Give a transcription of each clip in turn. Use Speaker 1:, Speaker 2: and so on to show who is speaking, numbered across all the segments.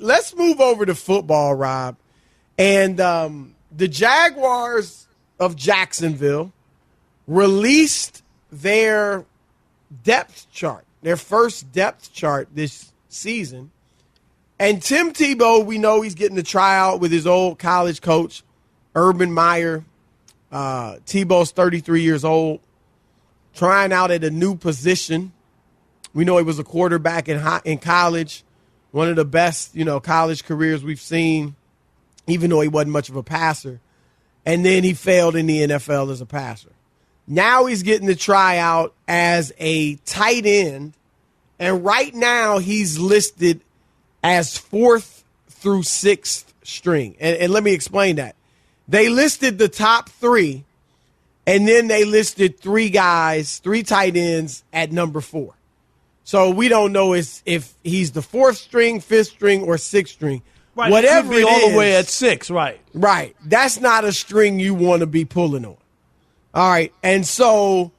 Speaker 1: let's move over to football, Rob. And the Jaguars of Jacksonville released their depth chart, their first depth chart this season. And Tim Tebow, we know he's getting to try out with his old college coach, Urban Meyer. Tebow's 33 years old, trying out at a new position. We know he was a quarterback in college, one of the best, college careers we've seen, even though he wasn't much of a passer. And then he failed in the NFL as a passer. Now he's getting to try out as a tight end, and right now he's listed as 4th through 6th string. And let me explain that. They listed the top 3, and then they listed 3 tight ends at number 4. So we don't know if he's the 4th string, 5th string, or 6th string.
Speaker 2: Right,
Speaker 1: Whatever
Speaker 2: it could be all
Speaker 1: is,
Speaker 2: the way at 6, right?
Speaker 1: Right. That's not a string you want to be pulling on. All right. And so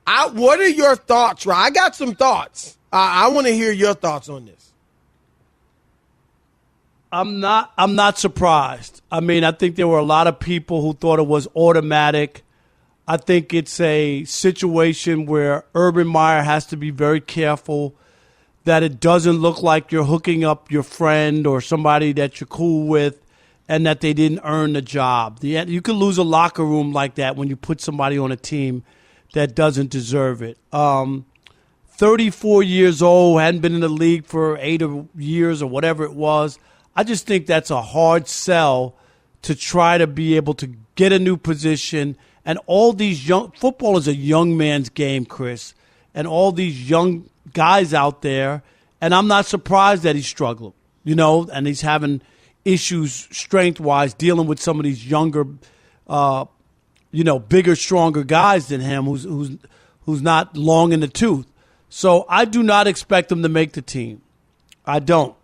Speaker 1: what are your thoughts, Rob? I got some thoughts. I want to hear your thoughts on this.
Speaker 2: I'm not surprised. I mean, I think there were a lot of people who thought it was automatic. I think it's a situation where Urban Meyer has to be very careful that it doesn't look like you're hooking up your friend or somebody that you're cool with and that they didn't earn the job. You could lose a locker room like that when you put somebody on a team that doesn't deserve it. 34 years old, hadn't been in the league for 8 years or whatever it was. I just think that's a hard sell to try to be able to get a new position. And all these football is a young man's game, Chris, and all these young guys out there. And I'm not surprised that he's struggling, and he's having issues strength-wise, dealing with some of these younger, bigger, stronger guys than him who's not long in the tooth. So I do not expect him to make the team. I don't.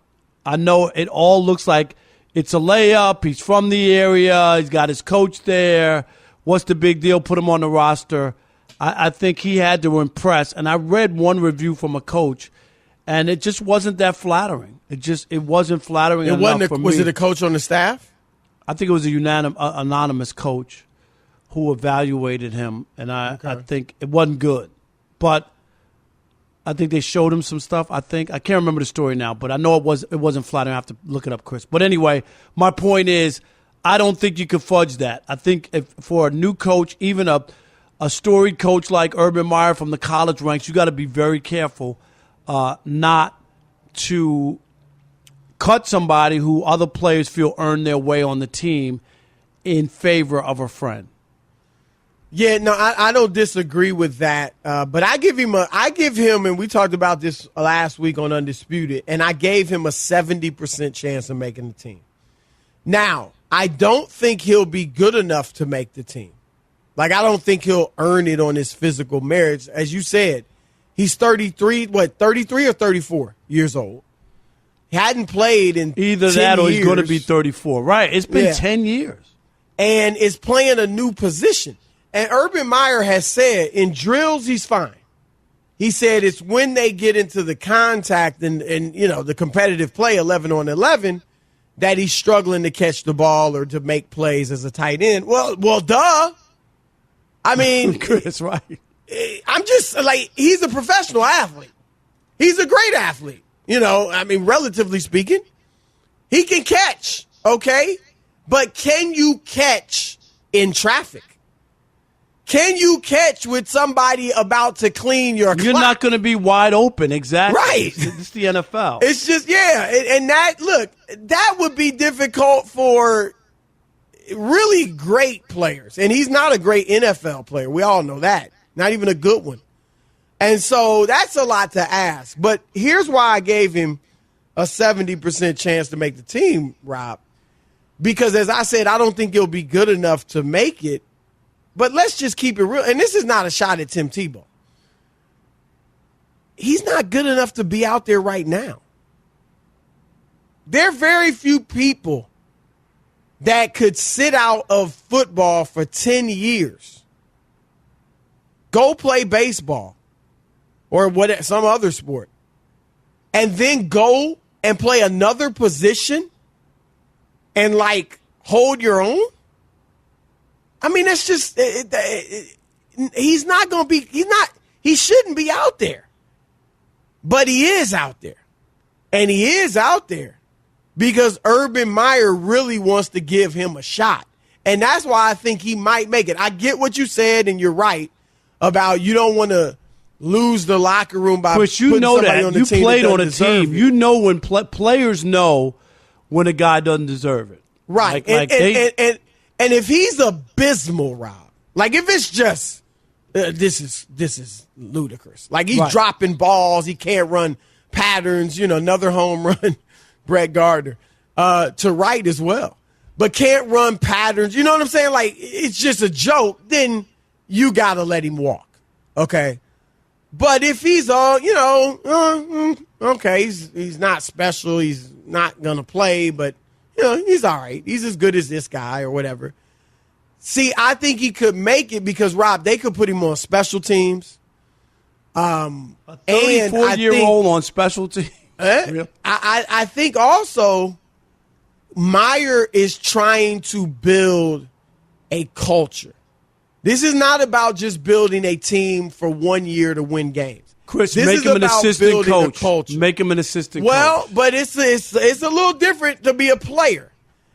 Speaker 2: I know it all looks like it's a layup. He's from the area. He's got his coach there. What's the big deal? Put him on the roster. I think he had to impress. And I read one review from a coach, and it just wasn't that flattering. It wasn't flattering enough for me.
Speaker 1: Was it a coach on the staff?
Speaker 2: I think it was anonymous coach who evaluated him, and I think it wasn't good. But I think they showed him some stuff. I can't remember the story now, but I know it wasn't flattering. I have to look it up, Chris. But anyway, my point is, I don't think you could fudge that. I think for a new coach, even a storied coach like Urban Meyer from the college ranks, you got to be very careful not to cut somebody who other players feel earned their way on the team in favor of a friend.
Speaker 1: Yeah, no, I don't disagree with that. But I give him, and we talked about this last week on Undisputed, and I gave him a 70% chance of making the team. Now, I don't think he'll be good enough to make the team. Like, I don't think he'll earn it on his physical merits. As you said, he's 33 or 34 years old. He hadn't played in
Speaker 2: either
Speaker 1: 10
Speaker 2: that or
Speaker 1: years.
Speaker 2: He's going to be 34. Right. It's been 10 years.
Speaker 1: And is playing a new position. And Urban Meyer has said in drills he's fine. He said it's when they get into the contact and the competitive play 11 on 11 that he's struggling to catch the ball or to make plays as a tight end. Well, duh. I mean,
Speaker 2: Chris, right.
Speaker 1: I'm just like, he's a professional athlete. He's a great athlete. Relatively speaking, he can catch, okay? But can you catch in traffic? Can you catch with somebody about to clean your clock?
Speaker 2: You're not going to be wide open, exactly.
Speaker 1: Right.
Speaker 2: It's the NFL.
Speaker 1: It's just, and that would be difficult for really great players. And he's not a great NFL player. We all know that. Not even a good one. And so that's a lot to ask. But here's why I gave him a 70% chance to make the team, Rob. Because as I said, I don't think he'll be good enough to make it. But let's just keep it real. And this is not a shot at Tim Tebow. He's not good enough to be out there right now. There are very few people that could sit out of football for 10 years, go play baseball or some other sport, and then go and play another position and, like, hold your own? I mean, that's just he's not going to be – he shouldn't be out there. But he is out there. And he is out there because Urban Meyer really wants to give him a shot. And that's why I think he might make it. I get what you said, and you're right about you don't want to lose the locker room by
Speaker 2: Chris, you know that.
Speaker 1: On the
Speaker 2: you
Speaker 1: team
Speaker 2: played
Speaker 1: that
Speaker 2: on a team.
Speaker 1: it.
Speaker 2: You know when players know when a guy doesn't deserve it.
Speaker 1: Right. And if he's abysmal, Rob, like if it's just this is ludicrous. Like he's dropping balls, he can't run patterns, another home run, Brett Gardner, to right as well. But can't run patterns, you know what I'm saying? Like it's just a joke, then you got to let him walk, okay? But if he's okay, he's not special, he's not going to play, but, he's all right. He's as good as this guy or whatever. See, I think he could make it because, Rob, they could put him on special teams.
Speaker 2: A 34-year-old on special teams.
Speaker 1: I think also Meyer is trying to build a culture. This is not about just building a team for 1 year to win games.
Speaker 2: Chris,
Speaker 1: this
Speaker 2: make him an assistant coach. Make him an assistant coach.
Speaker 1: Well, but it's a little different to be a player.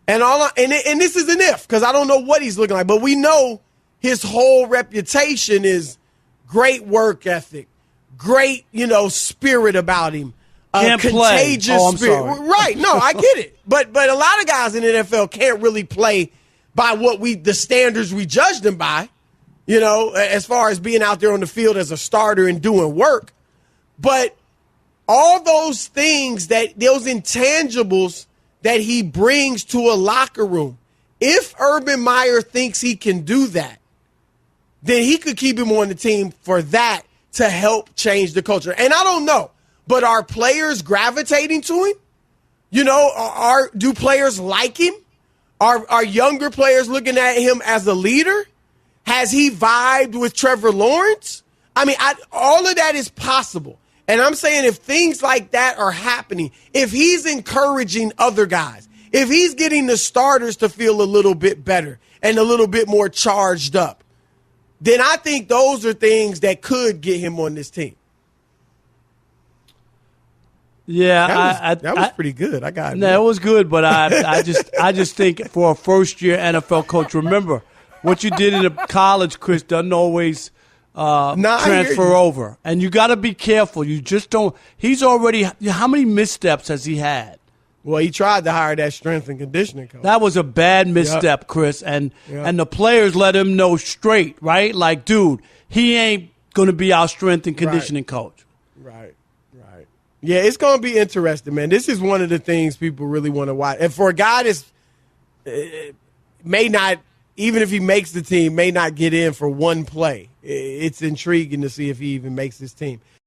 Speaker 1: And this is an if because I don't know what he's looking like, but we know his whole reputation is great work ethic, great spirit about him, contagious spirit. Right? No, I get it, but a lot of guys in the NFL can't really play by the standards we judge them by, as far as being out there on the field as a starter and doing work. But all those things those intangibles that he brings to a locker room, if Urban Meyer thinks he can do that, then he could keep him on the team for that to help change the culture. And I don't know, but are players gravitating to him? Do players like him? Are younger players looking at him as a leader? Has he vibed with Trevor Lawrence? I mean, all of that is possible. And I'm saying if things like that are happening, if he's encouraging other guys, if he's getting the starters to feel a little bit better and a little bit more charged up, then I think those are things that could get him on this team.
Speaker 2: Yeah,
Speaker 1: that was pretty good. I got it.
Speaker 2: No, it was good, but I just think for a first-year NFL coach, remember what you did in college, Chris, doesn't always transfer over, and you got to be careful. You just don't. He's already. How many missteps has he had?
Speaker 1: Well, he tried to hire that strength and conditioning coach.
Speaker 2: That was a bad misstep, Chris, and the players let him know straight, right? Like, dude, he ain't going to be our strength and conditioning coach.
Speaker 1: Right. Yeah, it's going to be interesting, man. This is one of the things people really want to watch. And for a guy that's may not, even if he makes the team, may not get in for one play, it's intriguing to see if he even makes this team.